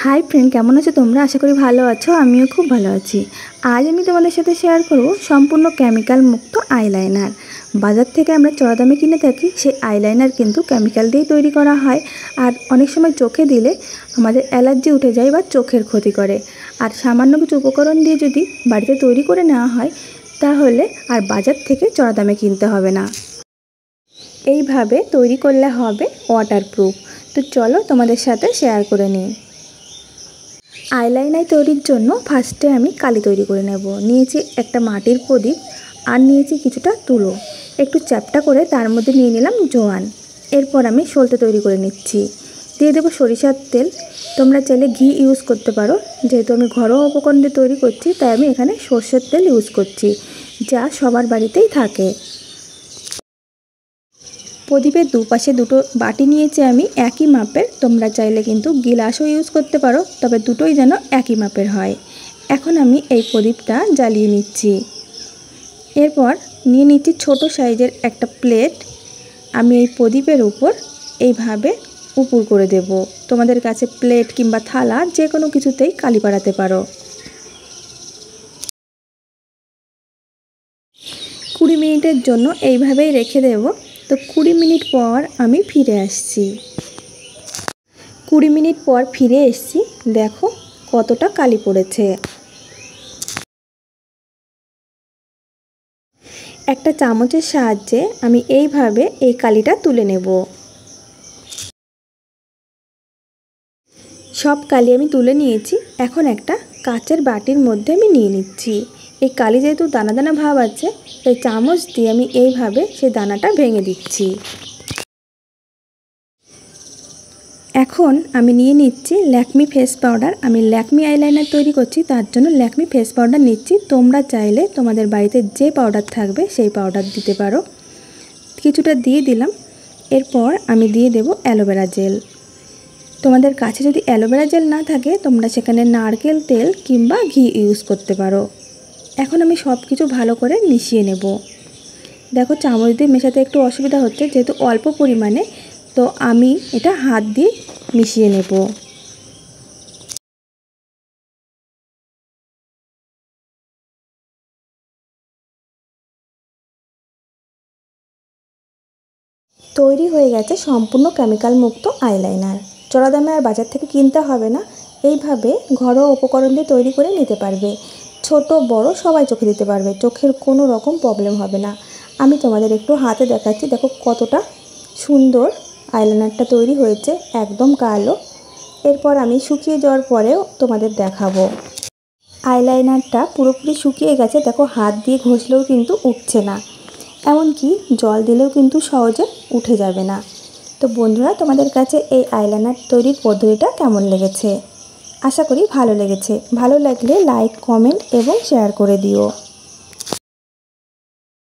High friend केमन आछो तोमरा आशा करी भालो आछो आमिओ खूब भालो आछि। आज आमि तोमादेर साथे शेयर करब सम्पूर्ण केमिकल मुक्त आईलाइनार। बाजार थेके आमरा चड़ा दामे किने थाकि सेई आईलाइनार किन्तु केमिकल दिये तैरि करा हय आर अनेक समय चोखे दिले आमादेर एलार्जी उठे जाय बा चोखेर क्षति करे। आर सामान्य किछु उपकरण दिये जोदि बाड़िते तैरि करे नेওয়া हय ताहले आर बाजार थेके चड़ा दामे किनते हबे ना। এইভাবে তৈরি করলে হবে ওয়াটারপ্রুফ। তো চলো তোমাদের সাথে শেয়ার করে নিই। আইলাইনার তৈরির জন্য ফার্স্টে আমি কালি তৈরি করে নেব। নিয়েছি একটা মাটির প্রদীপ আর নিয়েছি কিছুটা তুলো, একটু চ্যাপ্টা করে তার মধ্যে নিয়ে নিলাম জোয়ান। এরপর আমি সলতে তৈরি করে নিচ্ছি। দিয়ে দেবো সরিষার তেল, তোমরা চাইলে ঘি ইউজ করতে পারো। যেহেতু আমি ঘরোয়া উপকরণ দিয়ে তৈরি করছি তাই আমি এখানে সরষের তেল ইউজ করছি, যা সবার বাড়িতেই থাকে। প্রদীপের দুপাশে দুটো বাটি নিয়েছি আমি একই মাপের, তোমরা চাইলে কিন্তু গিলাসও ইউজ করতে পারো, তবে দুটোই যেন একই মাপের হয়। এখন আমি এই প্রদীপটা জ্বালিয়ে নিচ্ছি। এরপর নিয়ে নিচ্ছি ছোট সাইজের একটা প্লেট। আমি এই প্রদীপের উপর এইভাবে উপুর করে দেব। তোমাদের কাছে প্লেট কিংবা থালা যে কোনো কিছুতেই কালি পাড়াতে পারো। 20 মিনিটের জন্য এইভাবেই রেখে দেব। তো 20 মিনিট পর আমি ফিরে আসছি। 20 মিনিট পর ফিরে এসেছি, দেখো কতটা কালি পড়েছে। একটা চামচের সাহায্যে আমি এইভাবে এই কালিটা তুলে নেব। সব কালি আমি তুলে নিয়েছি। এখন একটা কাচের বাটির মধ্যে আমি নিয়ে নিচ্ছি। এই কালি যেহেতু দানা দানা ভাব আছে তাই চামচ দিয়ে আমি এইভাবে সেই দানাটা ভেঙে দিচ্ছি। এখন আমি নিয়ে নিচ্ছি ল্যাকমি ফেস পাউডার। আমি ল্যাকমি আইলাইনার তৈরি করছি, তার জন্য ল্যাকমি ফেস পাউডার নিচ্ছি। তোমরা চাইলে তোমাদের বাড়িতে যে পাউডার থাকবে সেই পাউডার দিতে পারো। কিছুটা দিয়ে দিলাম। এরপর আমি দিয়ে দেব অ্যালোভেরা জেল। তোমাদের কাছে যদি অ্যালোভেরা জেল না থাকে তোমরা সেখানে নারকেল তেল কিংবা ঘি ইউজ করতে পারো। এখন আমি সব কিছু ভালো করে মিশিয়ে নেব। দেখো চামচ দিয়ে মেশাতে একটু অসুবিধা হচ্ছে যেহেতু অল্প পরিমাণে, তো আমি এটা হাত দিয়ে মিশিয়ে নেব। তৈরি হয়ে গেছে সম্পূর্ণ কেমিক্যাল মুক্ত আইলাইনার। চড়া দামে আর বাজার থেকে কিনতে হবে না। এইভাবে ঘরোয়া উপকরণ দিয়ে তৈরি করে নিতে পারবে। ছোট বড় সবাই চোখে দিতে পারবে, চোখের কোনো রকম প্রবলেম হবে না। আমি তোমাদের একটু হাতে দেখাচ্ছি, দেখো কতটা সুন্দর আইলাইনারটা তৈরি হয়েছে, একদম কালো। এরপর আমি শুকিয়ে যাওয়ার পরেও তোমাদের দেখাবো। আইলাইনারটা পুরোপুরি শুকিয়ে গেছে, দেখো হাত দিয়ে ঘষলেও কিন্তু উঠছে না, এমনকি জল দিলেও কিন্তু সহজে উঠে যাবে না। তো বন্ধুরা, তোমাদের কাছে এই আইলাইনার তৈরির পদ্ধতিটা কেমন লেগেছে? আশা করি ভালো লেগেছে। ভালো লাগলে লাইক, কমেন্ট এবং শেয়ার করে দিও।